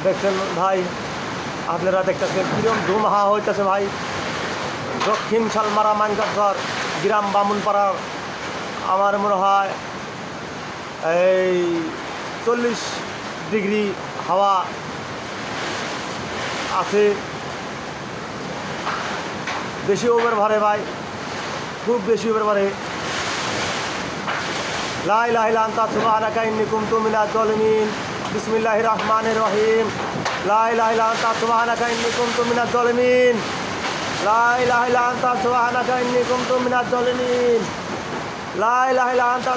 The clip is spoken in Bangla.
দেখছেন ভাই, আপনারা দেখতেছেন কিরম ধুমহা হইতেছে ভাই। দক্ষিণ শালমারা মানকাটঘর গ্রাম বামুনপাড়ার আমার মনে হয় এই 40 ডিগ্রি হাওয়া আছে। বেশি ওভার ভারে ভাই, খুব বেশি ওভার ভারে। লা ইলাহা ইল্লা আনতা সুবহানাকা ইন্নী কুনতু মিনাজ জালিমিন। বিসমিল্লাহির রহমানির রহিম। লা ইলাহা ইল্লা আনতা সুবহানাকা ইন্নী কুনতু মিনাজ জালিমিন। লা ইলাহা ইল্লা আনতা সুবহানাকা ইন্নী কুনতু মিনাজ জালিমিন। লা ইলাহা ইল্লা আনতা